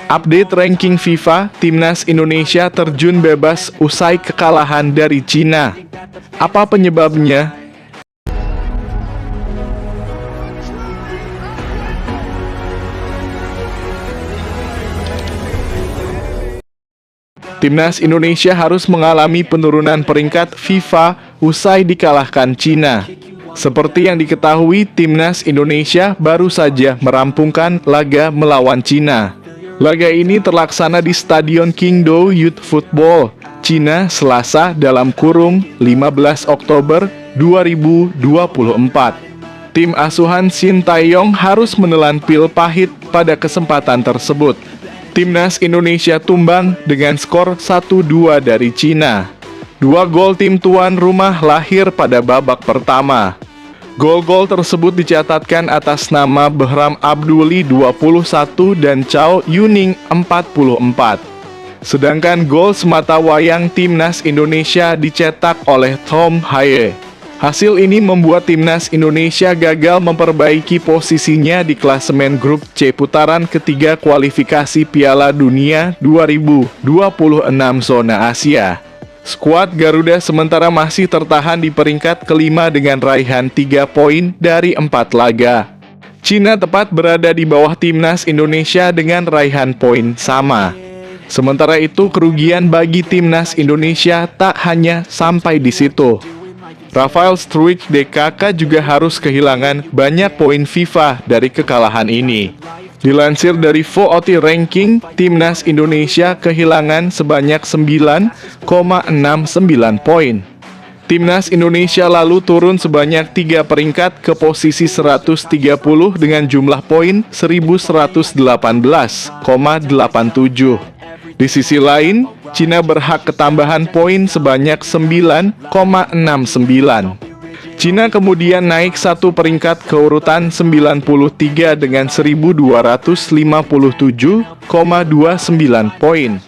Update ranking FIFA, Timnas Indonesia terjun bebas usai kekalahan dari Cina. Apa penyebabnya? Timnas Indonesia harus mengalami penurunan peringkat FIFA usai dikalahkan Cina. Seperti yang diketahui, Timnas Indonesia baru saja merampungkan laga melawan Cina. Laga ini terlaksana di Stadion Qingdao Youth Football, Cina, Selasa dalam kurung 15 Oktober 2024. Tim asuhan Shin Tae-yong harus menelan pil pahit pada kesempatan tersebut. Timnas Indonesia tumbang dengan skor 1-2 dari Cina. 2 gol tim tuan rumah lahir pada babak pertama. Gol-gol tersebut dicatatkan atas nama Behram Abdulli 21 dan Chow Yuning 44. Sedangkan gol sematawayang Timnas Indonesia dicetak oleh Tom Haye. Hasil ini membuat Timnas Indonesia gagal memperbaiki posisinya di klasemen grup C putaran ketiga kualifikasi Piala Dunia 2026 zona Asia. Skuad Garuda sementara masih tertahan di peringkat kelima dengan raihan 3 poin dari 4 laga. Cina tepat berada di bawah Timnas Indonesia dengan raihan poin sama. Sementara itu, kerugian bagi Timnas Indonesia tak hanya sampai di situ. Rafael Struijk DKK juga harus kehilangan banyak poin FIFA dari kekalahan ini. Dilansir dari VOT Ranking, Timnas Indonesia kehilangan sebanyak 9,69 poin. Timnas Indonesia lalu turun sebanyak 3 peringkat ke posisi 130 dengan jumlah poin 1118,87. Di sisi lain, Cina berhak ketambahan poin sebanyak 9,69. Cina kemudian naik 1 peringkat ke urutan 93 dengan 1257,29 poin.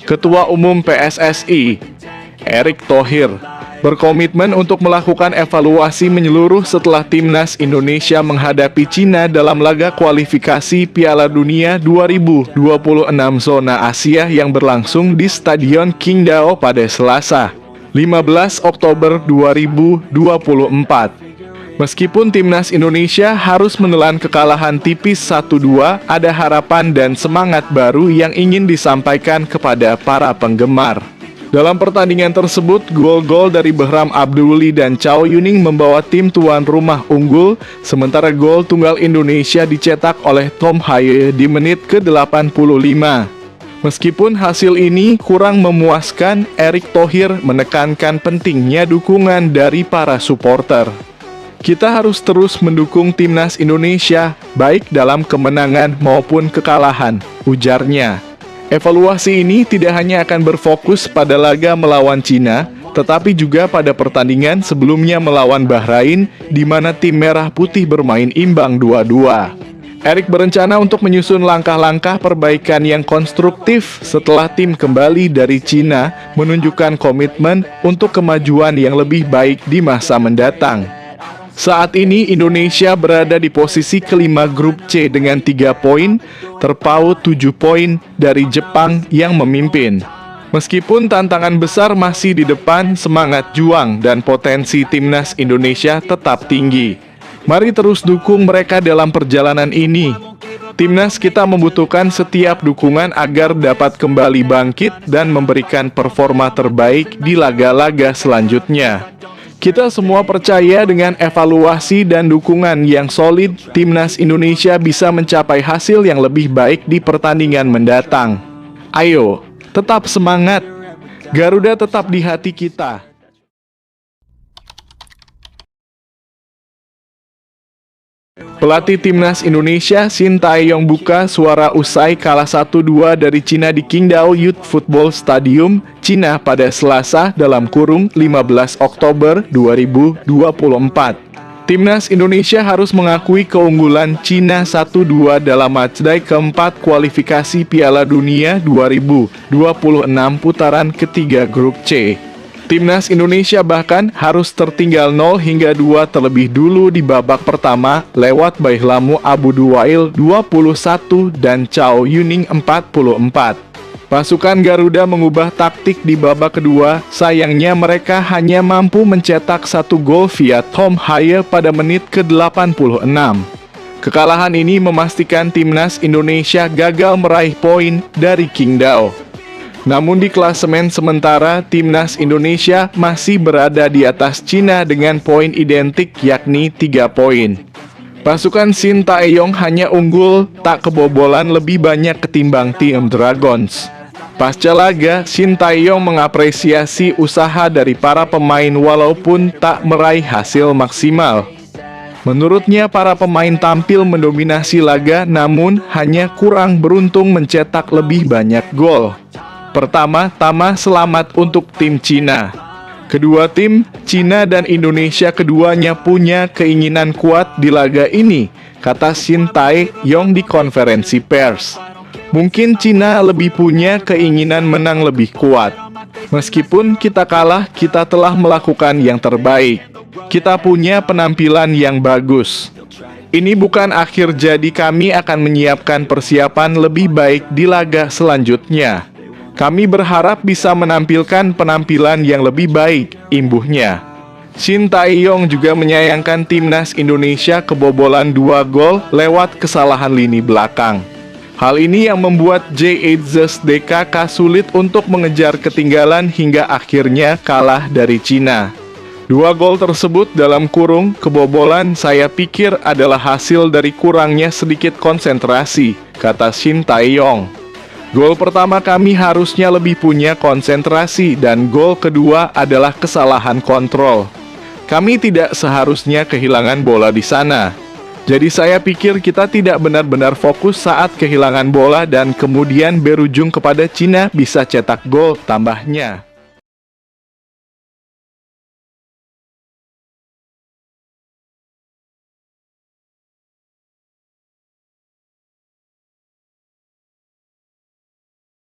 Ketua Umum PSSI, Erick Thohir, berkomitmen untuk melakukan evaluasi menyeluruh setelah Timnas Indonesia menghadapi Cina dalam laga kualifikasi Piala Dunia 2026 zona Asia yang berlangsung di Stadion Qingdao pada Selasa, 15 Oktober 2024. Meskipun Timnas Indonesia harus menelan kekalahan tipis 1-2, ada harapan dan semangat baru yang ingin disampaikan kepada para penggemar. Dalam pertandingan tersebut, gol-gol dari Behram Abdulli dan Chow Yuning membawa tim tuan rumah unggul, sementara gol tunggal Indonesia dicetak oleh Tom Haye di menit ke-85. Meskipun hasil ini kurang memuaskan, Erick Thohir menekankan pentingnya dukungan dari para supporter. Kita harus terus mendukung Timnas Indonesia, baik dalam kemenangan maupun kekalahan, ujarnya. Evaluasi ini tidak hanya akan berfokus pada laga melawan Cina, tetapi juga pada pertandingan sebelumnya melawan Bahrain, di mana tim Merah Putih bermain imbang 2-2. Erick berencana untuk menyusun langkah-langkah perbaikan yang konstruktif setelah tim kembali dari Cina menunjukkan komitmen untuk kemajuan yang lebih baik di masa mendatang. Saat ini Indonesia berada di posisi kelima grup C dengan 3 poin, terpaut 7 poin dari Jepang yang memimpin. Meskipun tantangan besar masih di depan, semangat juang dan potensi Timnas Indonesia tetap tinggi. Mari terus dukung mereka dalam perjalanan ini. Timnas kita membutuhkan setiap dukungan agar dapat kembali bangkit dan memberikan performa terbaik di laga-laga selanjutnya. Kita semua percaya dengan evaluasi dan dukungan yang solid, Timnas Indonesia bisa mencapai hasil yang lebih baik di pertandingan mendatang. Ayo, tetap semangat. Garuda tetap di hati kita. Pelatih Timnas Indonesia Shin Tae-yong buka suara usai kalah 1-2 dari Cina di Qingdao Youth Football Stadium, Cina pada Selasa dalam kurung 15 Oktober 2024. Timnas Indonesia harus mengakui keunggulan Cina 1-2 dalam matchday keempat kualifikasi Piala Dunia 2026 putaran ketiga grup C. Timnas Indonesia bahkan harus tertinggal 0 hingga 2 terlebih dulu di babak pertama lewat Baihlamu Abu Duwail 21 dan Chow Yuning 44. Pasukan Garuda mengubah taktik di babak kedua, sayangnya mereka hanya mampu mencetak 1 gol via Tom Haye pada menit ke-86. Kekalahan ini memastikan Timnas Indonesia gagal meraih poin dari Qingdao. Namun di klasemen sementara, Timnas Indonesia masih berada di atas Cina dengan poin identik yakni 3 poin. Pasukan Shin Tae-yong hanya unggul tak kebobolan lebih banyak ketimbang tim Dragons. Pasca laga, Shin Tae-yong mengapresiasi usaha dari para pemain walaupun tak meraih hasil maksimal. Menurutnya para pemain tampil mendominasi laga namun hanya kurang beruntung mencetak lebih banyak gol. Pertama-tama selamat untuk tim Cina. Kedua tim, Cina dan Indonesia keduanya punya keinginan kuat di laga ini, kata Shin Tae-yong di konferensi pers. Mungkin Cina lebih punya keinginan menang lebih kuat. Meskipun kita kalah, kita telah melakukan yang terbaik. Kita punya penampilan yang bagus. Ini bukan akhir, jadi kami akan menyiapkan persiapan lebih baik di laga selanjutnya. Kami berharap bisa menampilkan penampilan yang lebih baik, imbuhnya. Shin Tae-yong juga menyayangkan Timnas Indonesia kebobolan 2 gol lewat kesalahan lini belakang. Hal ini yang membuat JHZDKK sulit untuk mengejar ketinggalan hingga akhirnya kalah dari Cina. 2 gol tersebut dalam kurung kebobolan saya pikir adalah hasil dari kurangnya sedikit konsentrasi, kata Shin Tae-yong. Gol pertama kami harusnya lebih punya konsentrasi dan gol kedua adalah kesalahan kontrol. Kami tidak seharusnya kehilangan bola di sana. Jadi saya pikir kita tidak benar-benar fokus saat kehilangan bola dan kemudian berujung kepada Cina bisa cetak gol, tambahnya.